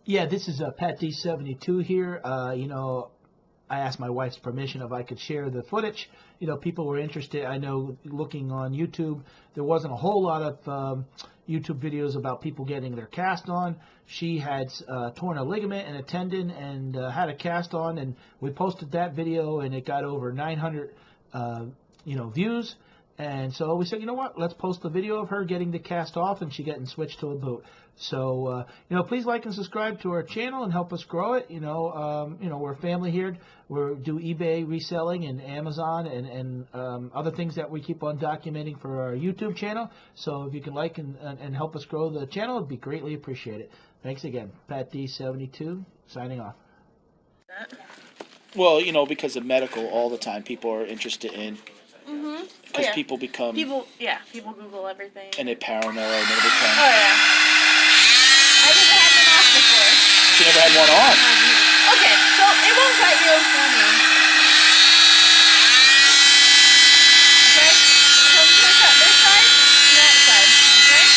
Yeah, this is Patdees 72 here. I asked my wife's permission if I could share the footage. People were interested. I know looking on YouTube, there wasn't a whole lot of YouTube videos about people getting their cast on. She had torn a ligament and a tendon and had a cast on, and we posted that video, and it got over 900, views. And so we said, you know what? Let's post the video of her getting the cast off and she getting switched to a boot. So, please like and subscribe to our channel and help us grow it. We're a family here. We do eBay reselling and Amazon and other things that we keep on documenting for our YouTube channel. So if you can like and help us grow the channel, it'd be greatly appreciated. Thanks again. Patdees72 signing off. Well, because of medical, all the time people are interested in. Mm-hmm. Because people become... People Google everything. And they paranoid and they become... Oh, yeah. I never had one off before. She never had one on? Okay, so it won't cut you for me. Okay? So I'm just going to cut this side and that side. Okay?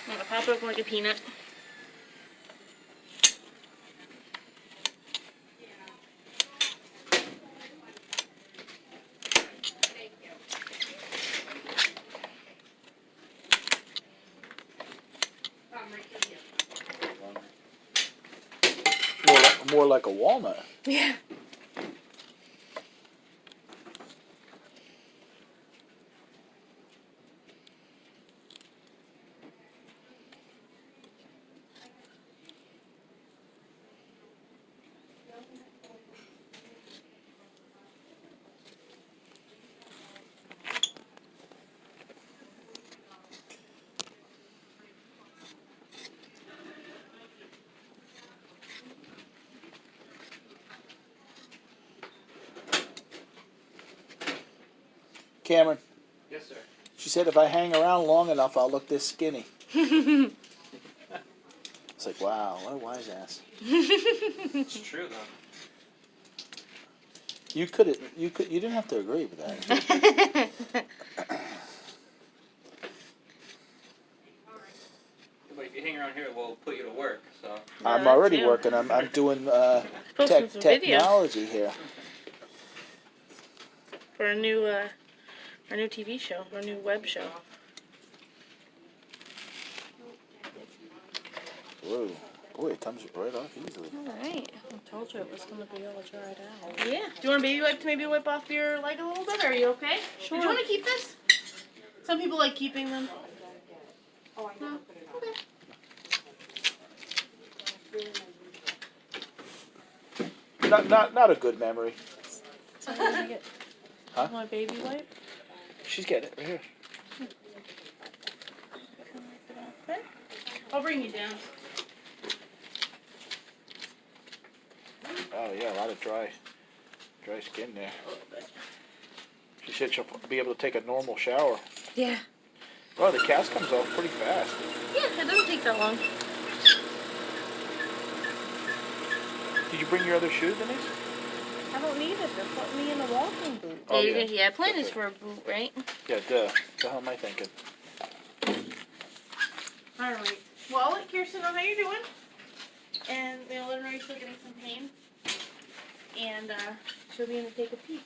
I'm going to pop it open like a peanut. More like a walnut. Yeah. Cameron. Yes, sir. She said if I hang around long enough, I'll look this skinny. It's like, wow, what a wise ass. It's true, though. You didn't have to agree with that. But if you hang around here, we'll put you to work, so. I'm already working. I'm doing Posting some videos. technology here. For a new TV show, our new web show. Whoa. Boy, it comes right off easily. Alright. I told you it was going to be all dried out. Yeah. Do you want a baby wipe to maybe wipe off your leg a little bit? Are you okay? Sure. Do you want to keep this? Some people like keeping them. Oh, I know. Okay. Not a good memory. So how do you get? Huh? Want a baby wipe? She's getting it right here. Okay. I'll bring you down. Oh yeah, a lot of dry skin there. A little bit. She said she'll be able to take a normal shower. Yeah. Well, the cast comes off pretty fast. Yeah, it doesn't take that long. Did you bring your other shoes, Denise? I don't need it. They're putting me in a walking boot. Oh, yeah. Yeah, plan is Okay. for a boot, right? Yeah, duh. The hell am I thinking? Alright. Well, I'll let Kirsten know how you're doing. and let her know you're still getting some pain. And she'll be in to take a peek.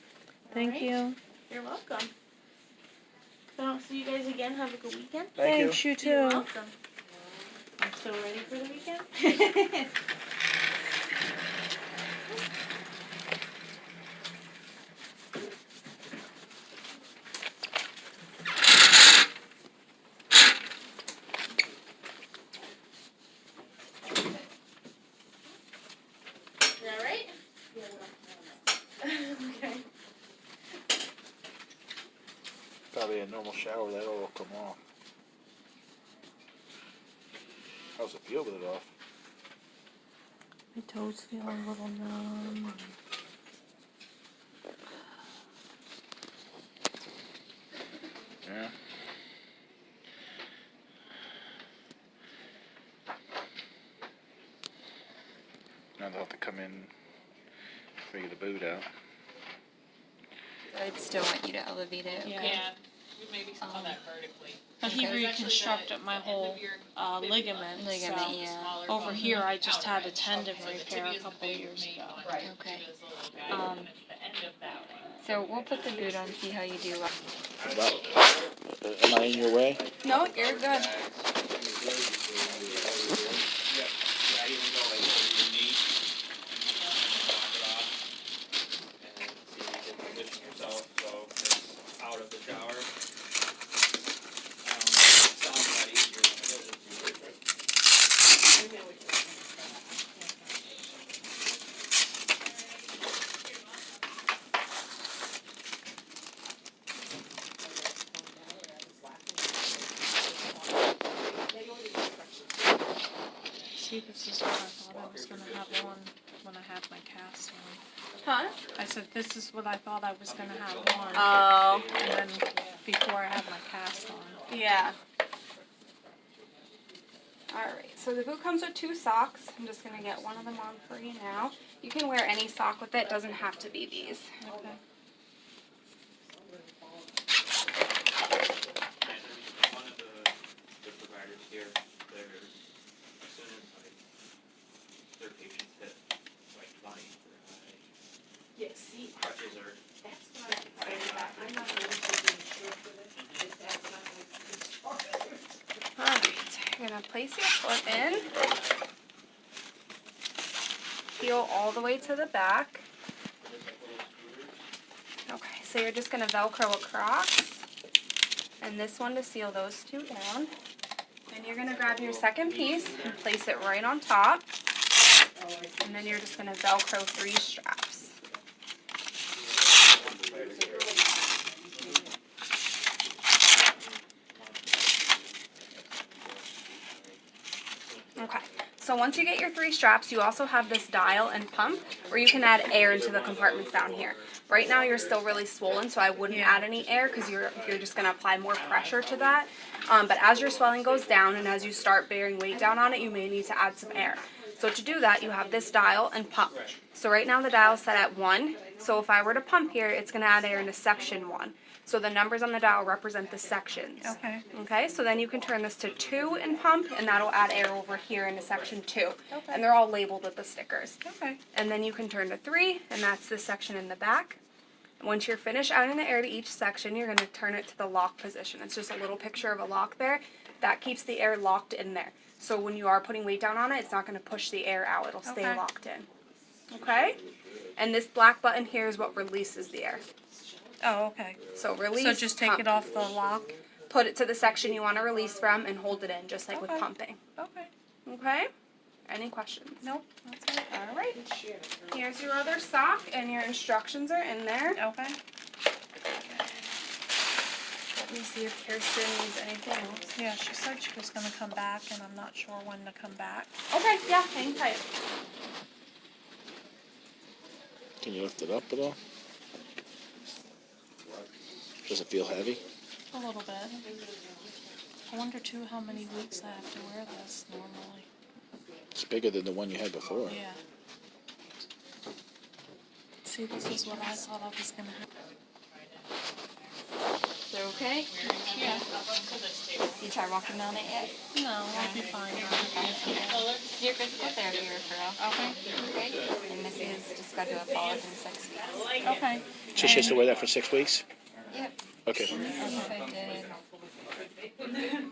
Thank you. You're welcome. If I don't see you guys again, have a good weekend. Thanks, you too. You're welcome. I'm so ready for the weekend. Is that right? Okay. Probably a normal shower, that'll all come off. How's it feel with it off? My toes feel a little numb. Yeah. Now they'll have to come in, figure the boot out. I'd still want you to elevate it. Okay. Yeah. Maybe some of that vertically. But he reconstructed my whole ligament. Ligament, so yeah. over here, I just had a tendon repair a couple years ago. Okay. So we'll put the boot on, see how you do. Am I in your way? No, you're good. Yeah, even go like over your knee. Knock it off. And see if you can position yourself so it's out of the shower. Sounds a lot easier when it goes into your different. See, this is what I thought I was going to have on when I had my cast on. Huh? I said, this is what I thought I was going to have on. Oh. And then before I had my cast on. Yeah. Alright, so the boot comes with 2 socks. I'm just going to get one of them on for you now. You can wear any sock with it, doesn't have to be these. Okay. One of the providers here, they're, as soon as like their patients hit like 20, Yeah, see, crutches are. that's what I'm not really sure for this. That's not Alright, you're going to place your foot in. Heel all the way to the back. Okay, so you're just going to Velcro across. And this one to seal those 2 down. Then you're going to grab your second piece and place it right on top. And then you're just going to Velcro 3 straps. Okay, so once you get your 3 straps, you also have this dial and pump where you can add air into the compartments down here. Right now you're still really swollen, so I wouldn't add any air because you're just going to apply more pressure to that. But as your swelling goes down and as you start bearing weight down on it, you may need to add some air. So to do that, you have this dial and pump. So right now the dial is set at 1. So if I were to pump here, it's going to add air into section 1. So the numbers on the dial represent the sections. Okay. Okay, so then you can turn this to 2 and pump, and that'll add air over here into section 2. Okay. And they're all labeled with the stickers. Okay. And then you can turn to 3, and that's the section in the back. Once you're finished adding the air to each section, you're going to turn it to the lock position. It's just a little picture of a lock there. That keeps the air locked in there. So when you are putting weight down on it, it's not going to push the air out. It'll stay Okay. locked in. Okay? And this black button here is what releases the air. Oh, okay. So release, So just take pump. it off the lock? Put it to the section you want to release from and hold it in, just like with Okay. pumping. Okay. Okay? Any questions? Nope, that's it. All right. Here's your other sock, and your instructions are in there. Okay. Let me see if Kirsten needs anything else. Yeah, she said she was going to come back, and I'm not sure when to come back. Okay, yeah, hang tight. Can you lift it up at all? Does it feel heavy? A little bit. I wonder, too, how many weeks I have to wear this normally. It's bigger than the one you had before. Yeah. See, this is what I thought I was going to have. So okay? Yeah. You try walking on it yet? No, I'll be fine. Your physical therapy referral. Okay. Okay. And this is to schedule a follow-up in 6 weeks. Okay. So she has to wear that for 6 weeks? Yep. Okay. Let me see if I did.